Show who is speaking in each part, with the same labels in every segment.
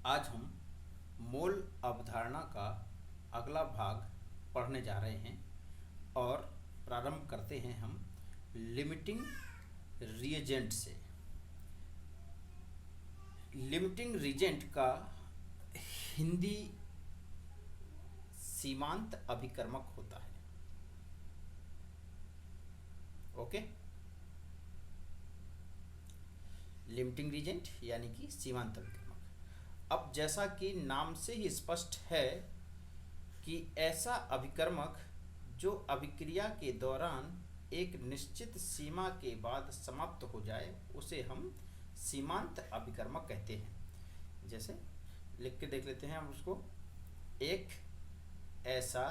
Speaker 1: आज हम मोल अवधारणा का अगला भाग पढ़ने जा रहे हैं और प्रारंभ करते हैं हम लिमिटिंग रिएजेंट से। लिमिटिंग रिएजेंट का हिंदी सीमांत अभिकर्मक होता है। ओके, लिमिटिंग रिएजेंट यानी कि सीमांत अभिकर्मक। अब जैसा कि नाम से ही स्पष्ट है कि ऐसा अभिकर्मक जो अभिक्रिया के दौरान एक निश्चित सीमा के बाद समाप्त हो जाए उसे हम सीमांत अभिकर्मक कहते हैं। जैसे लिख के देख लेते हैं हम उसको। एक ऐसा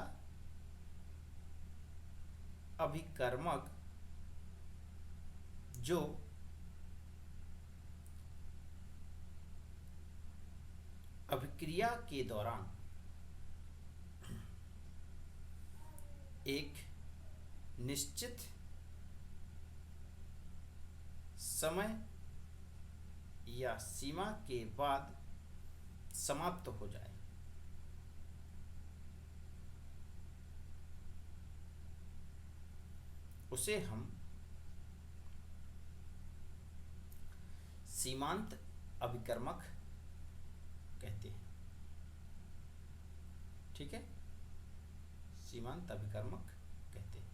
Speaker 1: अभिकर्मक जो अभिक्रिया के दौरान एक निश्चित समय या सीमा के बाद समाप्त हो जाए उसे हम सीमांत अभिकर्मक कहते हैं। ठीक है, सीमांत अभिकर्मक कहते हैं।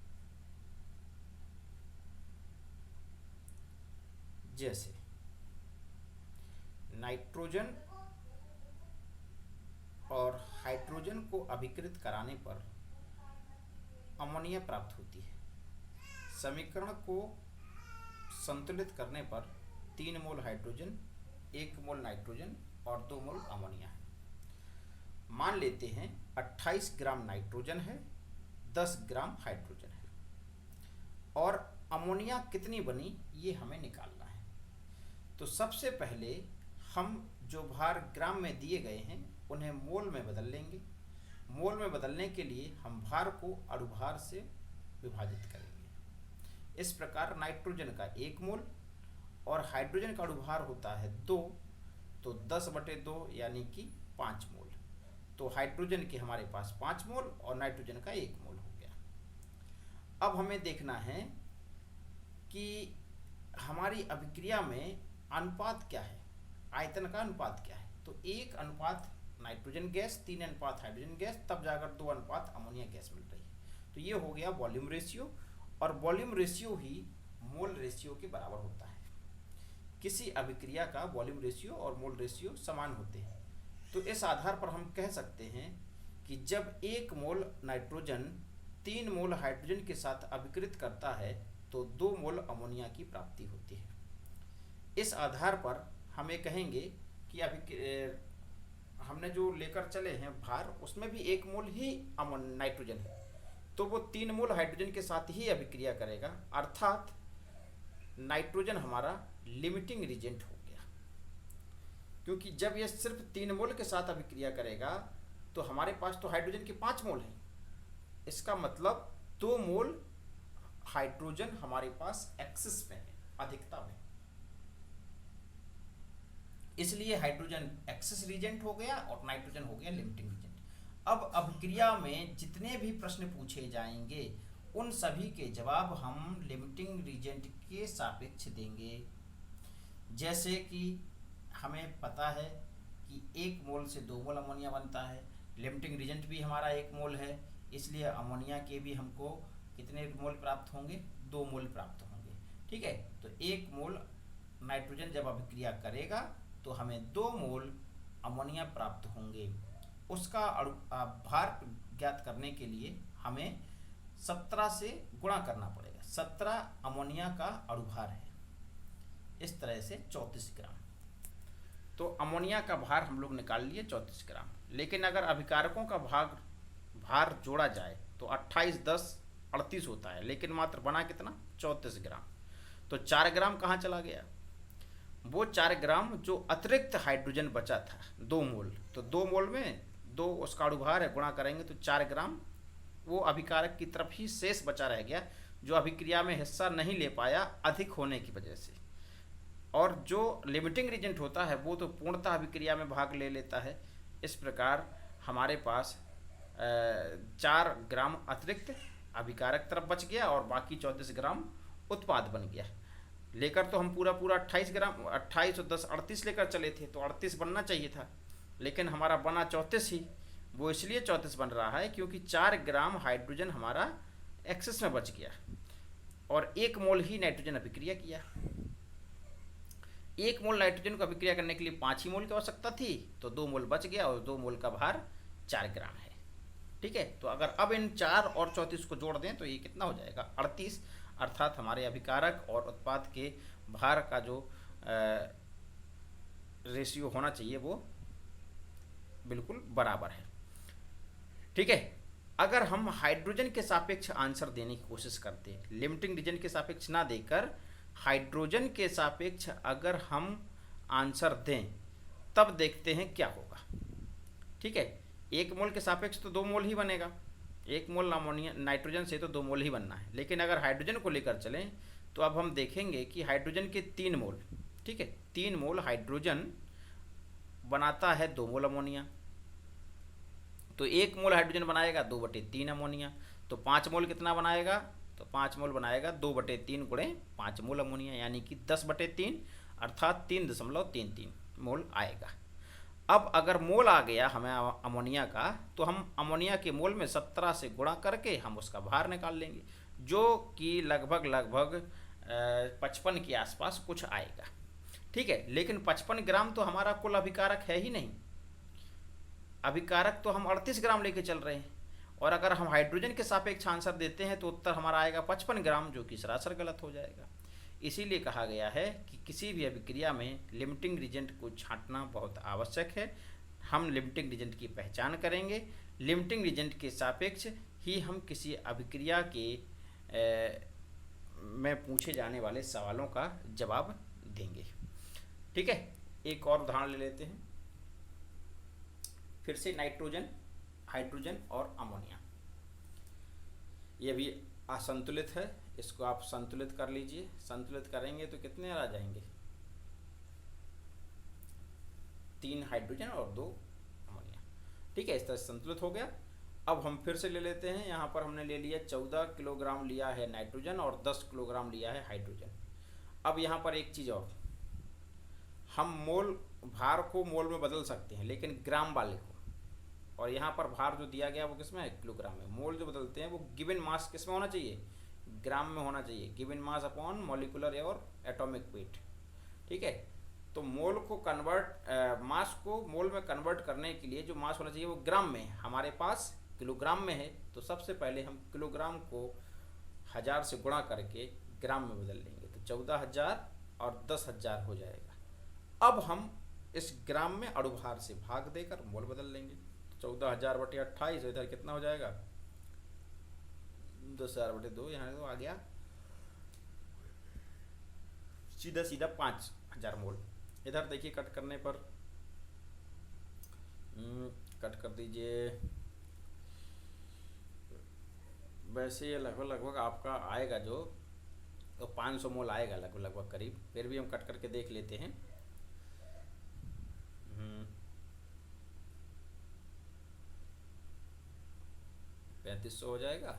Speaker 1: जैसे नाइट्रोजन और हाइड्रोजन को अभिकृत कराने पर अमोनिया प्राप्त होती है। समीकरण को संतुलित करने पर 3 मोल हाइड्रोजन, 1 मोल नाइट्रोजन और 2 मोल अमोनिया है। मान लेते हैं 28 ग्राम नाइट्रोजन है, 10 ग्राम हाइड्रोजन है और अमोनिया कितनी बनी ये हमें निकालना है। तो सबसे पहले हम जो भार ग्राम में दिए गए हैं उन्हें मोल में बदल लेंगे। मोल में बदलने के लिए हम भार को अणुभार से विभाजित करेंगे। इस प्रकार नाइट्रोजन का 1 मोल और हाइड्रोजन का अणुभार होता है 2, तो 10/2 यानी कि 5 मोल। तो हाइड्रोजन के हमारे पास 5 मोल और नाइट्रोजन का 1 मोल हो गया। अब हमें देखना है कि हमारी अभिक्रिया में अनुपात क्या है, आयतन का अनुपात क्या है। तो 1 अनुपात नाइट्रोजन गैस, 3 अनुपात हाइड्रोजन गैस, तब जाकर 2 अनुपात अमोनिया गैस मिल रही है। तो ये हो गया वॉल्यूम रेशियो, और वॉल्यूम रेशियो ही मोल रेशियो के बराबर होता है। किसी अभिक्रिया का वॉल्यूम रेशियो और मोल रेशियो समान होते हैं। तो इस आधार पर हम कह सकते हैं कि जब 1 मोल नाइट्रोजन 3 मोल हाइड्रोजन के साथ अभिकृत करता है तो 2 मोल अमोनिया की प्राप्ति होती है। इस आधार पर हमें कहेंगे कि हमने जो लेकर चले हैं भार, उसमें भी 1 मोल ही नाइट्रोजन है, तो वो 3 मोल हाइड्रोजन के साथ ही अभिक्रिया करेगा, अर्थात नाइट्रोजन हमारा लिमिटिंग रिएजेंट हो गया। क्योंकि जब यह सिर्फ 3 मोल के साथ अभिक्रिया करेगा तो हमारे पास तो हाइड्रोजन के 5 मोल हैं, इसका मतलब 2 मोल हाइड्रोजन हमारे पास एक्सेस में है, अधिकता में। इसलिए हाइड्रोजन एक्सेस रिएजेंट हो गया और नाइट्रोजन हो गया लिमिटिंग रिएजेंट। अब अभिक्रिया में जितने भी प्रश्न पूछे जाएंगे उन सभी के जवाब हम लिमिटिंग रिएजेंट के सापेक्ष देंगे। जैसे कि हमें पता है कि 1 मोल से 2 मोल अमोनिया बनता है, लिमिटिंग रिएजेंट भी हमारा 1 मोल है, इसलिए अमोनिया के भी हमको कितने मोल प्राप्त होंगे, 2 मोल प्राप्त होंगे। ठीक है, तो 1 मोल नाइट्रोजन जब अभिक्रिया करेगा तो हमें 2 मोल अमोनिया प्राप्त होंगे। उसका भार ज्ञात करने के लिए हमें 17 से गुणा करना पड़ेगा। 17 अमोनिया का अणुभार है, इस तरह से 34 ग्राम। तो अमोनिया का भार हम लोग निकाल लिए 34 ग्राम। लेकिन अगर अभिकारकों का भार जोड़ा जाए तो 28 10 38 होता है, लेकिन मात्र बना कितना, 34 ग्राम। तो 4 ग्राम कहाँ चला गया, वो 4 ग्राम जो अतिरिक्त हाइड्रोजन बचा था 2 मोल, तो 2 मोल में 2 उसका अणुभार है, गुणा करेंगे तो 4 ग्राम वो अभिकारक की तरफ ही शेष बचा रह गया, जो अभिक्रिया में हिस्सा नहीं ले पाया अधिक होने की वजह से। और जो लिमिटिंग रीजेंट होता है वो तो पूर्णतः अभिक्रिया में भाग ले लेता है। इस प्रकार हमारे पास 4 ग्राम अतिरिक्त अभिकारक तरफ बच गया और बाकी 34 ग्राम उत्पाद बन गया। लेकर तो हम पूरा पूरा 28 ग्राम, 28 और 10 38 लेकर चले थे, तो 38 बनना चाहिए था, लेकिन हमारा बना 34 ही। वो इसलिए 34 बन रहा है क्योंकि 4 ग्राम हाइड्रोजन हमारा एक्सेस में बच गया और 1 मोल ही नाइट्रोजन अभिक्रिया किया। 1 मोल नाइट्रोजन को अभिक्रिया करने के लिए 5 ही मोल की आवश्यकता थी, तो 2 मोल बच गया और 2 मोल का भार 4 ग्राम है। ठीक है, तो अगर अब इन 4 और 34 को जोड़ दें तो ये कितना हो जाएगा, 38। अर्थात हमारे अभिकारक और उत्पाद के भार का जो रेशियो होना चाहिए वो बिल्कुल बराबर है। ठीक है, अगर हम हाइड्रोजन के सापेक्ष आंसर देने की कोशिश करते हैं, लिमिटिंग रीजन के सापेक्ष ना देकर हाइड्रोजन के सापेक्ष अगर हम आंसर दें, तब देखते हैं क्या होगा। ठीक है, 1 मोल के सापेक्ष तो 2 मोल ही बनेगा, 1 मोल अमोनिया नाइट्रोजन से तो 2 मोल ही बनना है। लेकिन अगर हाइड्रोजन को लेकर चलें तो अब हम देखेंगे कि हाइड्रोजन के 3 मोल, ठीक है, 3 मोल हाइड्रोजन बनाता है 2 मोल अमोनिया, तो 1 मोल हाइड्रोजन बनाएगा 2/3 अमोनिया, तो 5 मोल कितना बनाएगा, तो 5 मोल बनाएगा 2/3 गुणे 5 मोल अमोनिया, यानी कि 10/3 अर्थात 3.33 मोल आएगा। अब अगर मोल आ गया हमें अमोनिया का, तो हम अमोनिया के मोल में 17 से गुणा करके हम उसका भार निकाल लेंगे, जो कि लगभग 55 के आसपास कुछ आएगा। ठीक है, लेकिन 55 ग्राम तो हमारा कुल अभिकारक है ही नहीं, अभिकारक तो हम 38 ग्राम लेके चल रहे हैं, और अगर हम हाइड्रोजन के सापेक्ष आंसर देते हैं तो उत्तर हमारा आएगा 55 ग्राम, जो कि सरासर गलत हो जाएगा। इसीलिए कहा गया है कि किसी भी अभिक्रिया में लिमिटिंग रीजेंट को छांटना बहुत आवश्यक है। हम लिमिटिंग रीजेंट की पहचान करेंगे, लिमिटिंग रीजेंट के सापेक्ष ही हम किसी अभिक्रिया के में पूछे जाने वाले सवालों का जवाब देंगे। ठीक है, एक और उदाहरण ले लेते हैं। फिर से नाइट्रोजन, हाइड्रोजन और अमोनिया, ये भी असंतुलित है, इसको आप संतुलित कर लीजिए। संतुलित करेंगे तो कितने आ जाएंगे, 3 हाइड्रोजन और 2 अमोनिया। ठीक है, इस तरह से संतुलित हो गया। अब हम फिर से ले लेते हैं, यहाँ पर हमने ले लिया 14 किलोग्राम लिया है नाइट्रोजन और 10 किलोग्राम लिया है हाइड्रोजन। अब यहाँ पर एक चीज़ और, हम मोल भार को मोल में बदल सकते हैं, लेकिन ग्राम वाले को, और यहाँ पर भार जो दिया गया वो किसमें है, किलोग्राम में। मोल जो बदलते हैं वो गिवन मास किस में होना चाहिए, ग्राम में होना चाहिए, गिवन मास अपॉन मॉलिक्यूलर और एटॉमिक वेट। ठीक है, तो मोल को कन्वर्ट मास को मोल में कन्वर्ट करने के लिए जो मास होना चाहिए वो ग्राम में, हमारे पास किलोग्राम में है, तो सबसे पहले हम किलोग्राम को 1000 से गुणा करके ग्राम में बदल लेंगे, तो 14,000 और 10,000 हो जाएगा। अब हम इस ग्राम में अणुभार से भाग देकर मोल बदल लेंगे, 14,000/28, इधर कितना हो जाएगा, 10,000/2, यहाँ तो आ गया सीधा सीधा 5,000 मोल। इधर देखिए कट करने पर, कट कर दीजिए, वैसे ये लगभग आपका आएगा जो तो 500 मोल आएगा लगभग करीब, फिर भी हम कट करके देख लेते हैं। 3500 हो जाएगा,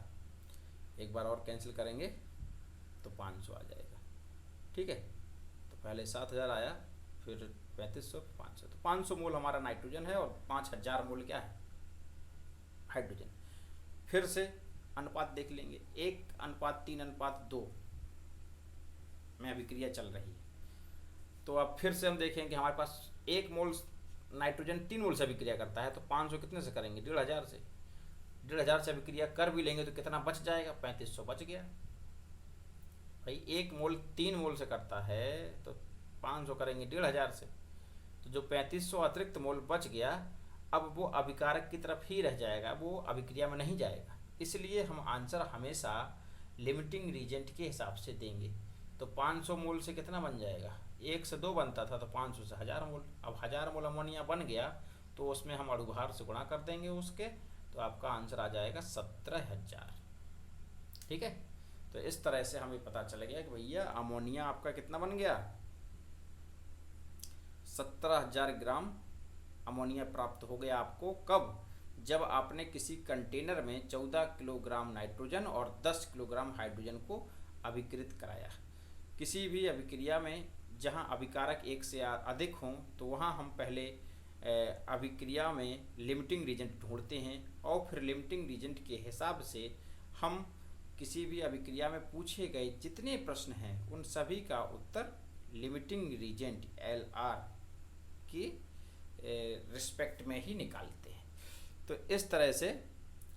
Speaker 1: एक बार और कैंसिल करेंगे तो 500 आ जाएगा। ठीक है, तो पहले 7,000 आया, फिर 3500, 500, तो 500 मोल हमारा नाइट्रोजन है और 5,000 मोल क्या है, हाइड्रोजन। फिर से अनुपात देख लेंगे, 1:3:2 में अभिक्रिया चल रही है। तो अब फिर से हम देखेंगे कि हमारे पास 1 मोल नाइट्रोजन 3 मोल से अभिक्रिया करता है, तो 500 कितने से करेंगे, 1,500 से। 1,500 से अभिक्रिया कर भी लेंगे तो कितना बच जाएगा, 3500 बच गया। भाई 1 मोल 3 मोल से करता है तो 500 करेंगे 1,500 से, तो जो 3500 अतिरिक्त मोल बच गया, अब वो अभिकारक की तरफ ही रह जाएगा, वो अभिक्रिया में नहीं जाएगा। इसलिए हम आंसर हमेशा लिमिटिंग रीजेंट के हिसाब से देंगे। तो 500 मोल से कितना बन जाएगा, 1 से 2 बनता था, तो 500 से 1000 मोल। अब 1000 मोल अमोनिया बन गया तो उसमें हम अणुभार से गुणा कर देंगे उसके, तो आपका आंसर आ जाएगा 17,000। ठीक है, तो इस तरह से हमें पता चल गया कि भैया अमोनिया आपका कितना बन गया, 17,000 ग्राम अमोनिया प्राप्त हो गया आपको। कब? जब आपने किसी कंटेनर में 14 किलोग्राम नाइट्रोजन और 10 किलोग्राम हाइड्रोजन को अभिकृत कराया। किसी भी अभिक्रिया में जहां अभिकारक एक से अधिक हों तो वहां हम पहले अभिक्रिया में लिमिटिंग रीजेंट ढूंढते हैं और फिर लिमिटिंग रीजेंट के हिसाब से हम किसी भी अभिक्रिया में पूछे गए जितने प्रश्न हैं उन सभी का उत्तर लिमिटिंग रीजेंट LR की रिस्पेक्ट में ही निकालते हैं। तो इस तरह से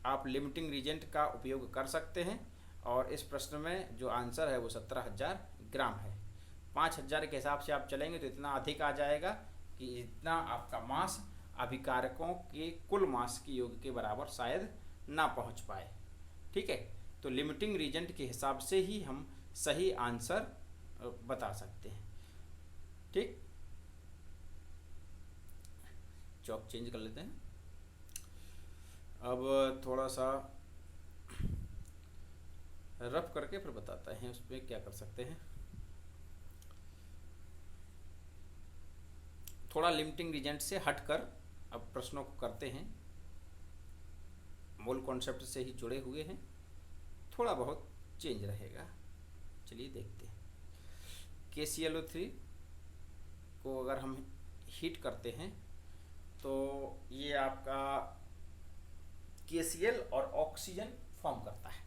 Speaker 1: आप लिमिटिंग रीजेंट का उपयोग कर सकते हैं और इस प्रश्न में जो आंसर है वो 17,000 ग्राम है। 5,000 के हिसाब से आप चलेंगे तो इतना अधिक आ जाएगा कि इतना आपका मास अभिकारकों के कुल मास के योग के बराबर शायद ना पहुंच पाए। ठीक है, तो लिमिटिंग रीजेंट के हिसाब से ही हम सही आंसर बता सकते हैं। ठीक, चौक चेंज कर लेते हैं। अब थोड़ा सा रफ करके फिर बताते हैं उस पर क्या कर सकते हैं। थोड़ा लिमिटिंग रीजेंट से हटकर अब प्रश्नों को करते हैं। मोल कॉन्सेप्ट से ही जुड़े हुए हैं, थोड़ा बहुत चेंज रहेगा। चलिए देखते हैं। KClO3 को अगर हम हीट करते हैं तो ये आपका KCl और ऑक्सीजन फॉर्म करता है।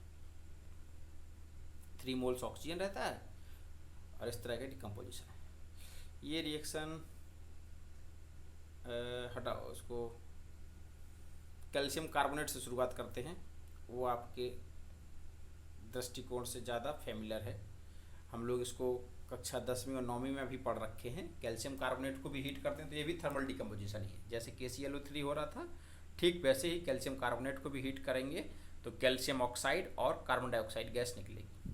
Speaker 1: 3 मोल्स ऑक्सीजन रहता है और इस तरह का डिकम्पोजिशन है। ये रिएक्शन हटाओ, उसको कैल्शियम कार्बोनेट से शुरुआत करते हैं। वो आपके दृष्टिकोण से ज़्यादा फेमिलियर है। हम लोग इसको कक्षा 10वीं और 9वीं में भी पढ़ रखे हैं। कैल्शियम कार्बोनेट को भी हीट करते हैं तो ये भी थर्मल डिकम्पोजिशन ही है। जैसे KClO3 हो रहा था ठीक वैसे ही कैल्शियम कार्बोनेट को भी हीट करेंगे तो कैल्शियम ऑक्साइड और कार्बन डाइऑक्साइड गैस निकलेगी।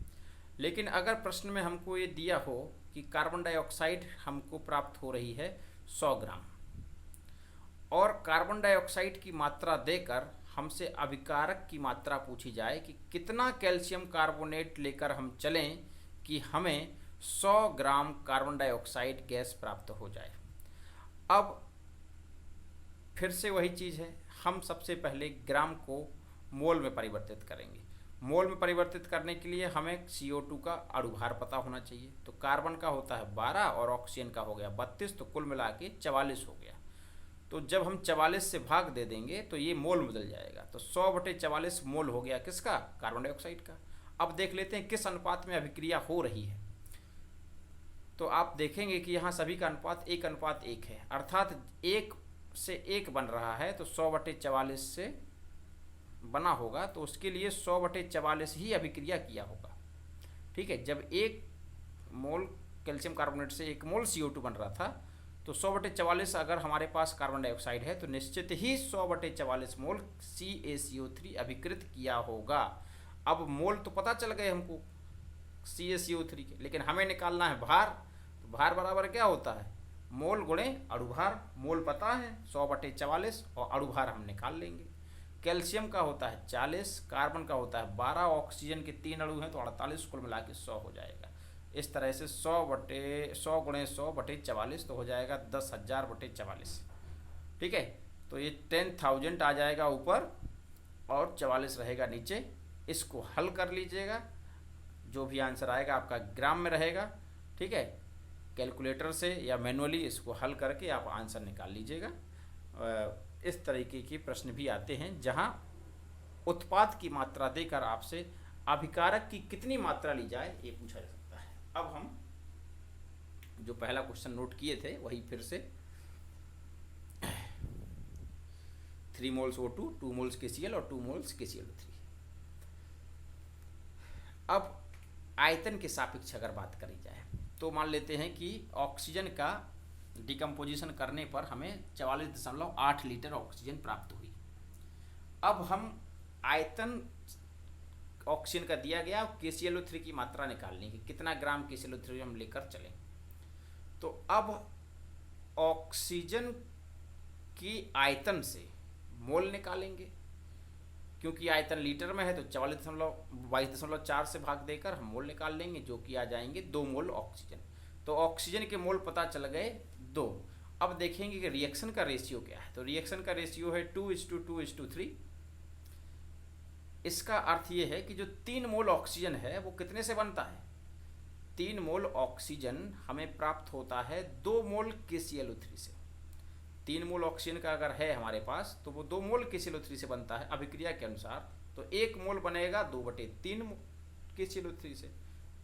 Speaker 1: लेकिन अगर प्रश्न में हमको ये दिया हो कि कार्बन डाइऑक्साइड हमको प्राप्त हो रही है 100 ग्राम और कार्बन डाइऑक्साइड की मात्रा देकर हमसे अभिकारक की मात्रा पूछी जाए कि कितना कैल्शियम कार्बोनेट लेकर हम चलें कि हमें 100 ग्राम कार्बन डाइऑक्साइड गैस प्राप्त हो जाए। अब फिर से वही चीज़ है, हम सबसे पहले ग्राम को मोल में परिवर्तित करेंगे। मोल में परिवर्तित करने के लिए हमें CO2 का अणुभार पता होना चाहिए। तो कार्बन का होता है 12 और ऑक्सीजन का हो गया 32, तो कुल मिला के 44 हो गया। तो जब हम 44 से भाग दे देंगे तो ये मोल बदल जाएगा। तो 100/44 मोल हो गया किसका? कार्बन डाइऑक्साइड का। अब देख लेते हैं किस अनुपात में अभिक्रिया हो रही है। तो आप देखेंगे कि यहाँ सभी का अनुपात 1:1 है, अर्थात 1 से 1 बन रहा है। तो 100/44 से बना होगा तो उसके लिए 100/44 ही अभिक्रिया किया होगा। ठीक है, जब 1 मोल कैल्शियम कार्बोनेट से 1 मोल CO2 बन रहा था तो 100/44 अगर हमारे पास कार्बन डाइऑक्साइड है तो निश्चित ही 100/44 मोल CaCO3 अभिकृत किया होगा। अब मोल तो पता चल गए हमको CaCO3 के, लेकिन हमें निकालना है भार। तो भार बराबर क्या होता है? मोल गुणे अणुभार। मोल पता है 100/44 और अणुभार हम निकाल लेंगे। कैल्शियम का होता है 40, कार्बन का होता है 12, ऑक्सीजन के 3 अणु हैं तो 48, कुल मिला के 100 हो जाएगा। इस तरह से 100 गुणे 100/44 तो हो जाएगा 10,000/44। ठीक है, तो ये 10,000 आ जाएगा ऊपर और 44 रहेगा नीचे। इसको हल कर लीजिएगा, जो भी आंसर आएगा आपका ग्राम में रहेगा। ठीक है, कैलकुलेटर से या मैनुअली इसको हल करके आप आंसर निकाल लीजिएगा। इस तरीके के प्रश्न भी आते हैं जहां उत्पाद की मात्रा देकर आपसे अभिकारक की कितनी मात्रा ली जाए ये पूछा जा सकता है। अब हम जो पहला क्वेश्चन नोट किए थे वही फिर से 3 मोल्स O2, 2 मोल्स KCl और 2 मोल्स KClO3। अब आयतन के सापेक्ष अगर बात करी जाए तो मान लेते हैं कि ऑक्सीजन का डिकम्पोजिशन करने पर हमें 44.8 लीटर ऑक्सीजन प्राप्त हुई। अब हम आयतन ऑक्सीजन का दिया गया, KClO3 की मात्रा निकालनी है, कितना ग्राम KClO3 हम लेकर चलें। तो अब ऑक्सीजन की आयतन से मोल निकालेंगे, क्योंकि आयतन लीटर में है तो 22.4 से भाग देकर हम मोल निकाल लेंगे, जो कि आ जाएंगे 2 मोल ऑक्सीजन। तो ऑक्सीजन के मोल पता चल गए 2, अब देखेंगे कि रिएक्शन का रेशियो क्या है। तो रिएक्शन का रेशियो है 2:2:3। इसका अर्थ ये है कि जो 3 मोल ऑक्सीजन है वो कितने से बनता है? 3 मोल ऑक्सीजन हमें प्राप्त होता है 2 मोल KClO3 से। 3 मोल ऑक्सीजन का अगर है हमारे पास तो वो 2 मोल KClO3 से बनता है अभिक्रिया के अनुसार। तो 1 मोल बनेगा 2/3 KClO3 से।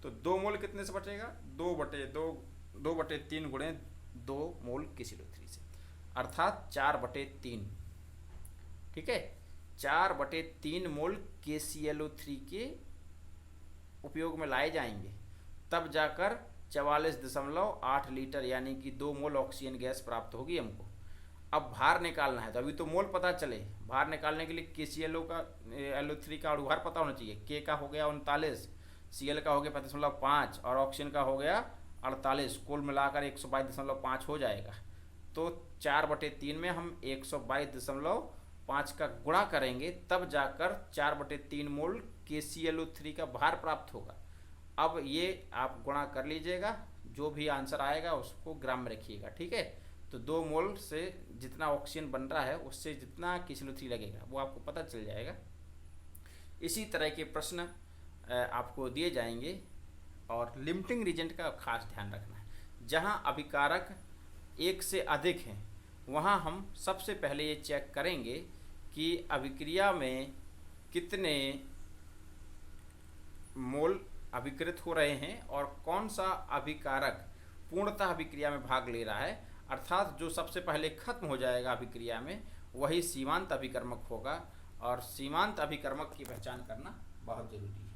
Speaker 1: तो 2 मोल कितने से बचेगा? 2/3 गुणे 2 मोल KClO3 से, अर्थात 4/3। ठीक है, 4/3 मोल KClO3 के उपयोग में लाए जाएंगे, तब जाकर 44.8 लीटर यानी कि 2 मोल ऑक्सीजन गैस प्राप्त होगी हमको। अब भार निकालना है, तो अभी तो मोल पता चले, भार निकालने के लिए KClO3 का भार पता होना चाहिए। K का हो गया 39, Cl का हो गया 35.5 और ऑक्सीजन का हो गया 48, कुल मिलाकर 122.5 हो जाएगा। तो 4/3 में हम 122.5 का गुणा करेंगे, तब जाकर 4/3 मोल KClO3 का भार प्राप्त होगा। अब ये आप गुणा कर लीजिएगा, जो भी आंसर आएगा उसको ग्राम में रखिएगा। ठीक है, तो 2 मोल से जितना ऑक्सीजन बन रहा है उससे जितना KClO3 लगेगा वो आपको पता चल जाएगा। इसी तरह के प्रश्न आपको दिए जाएंगे और लिमिटिंग रीजेंट का खास ध्यान रखना है। जहाँ अभिकारक 1 से अधिक हैं वहाँ हम सबसे पहले ये चेक करेंगे कि अभिक्रिया में कितने मोल अभिकृत हो रहे हैं और कौन सा अभिकारक पूर्णतः अभिक्रिया में भाग ले रहा है, अर्थात जो सबसे पहले खत्म हो जाएगा अभिक्रिया में वही सीमांत अभिकर्मक होगा। और सीमांत अभिकर्मक की पहचान करना बहुत जरूरी है।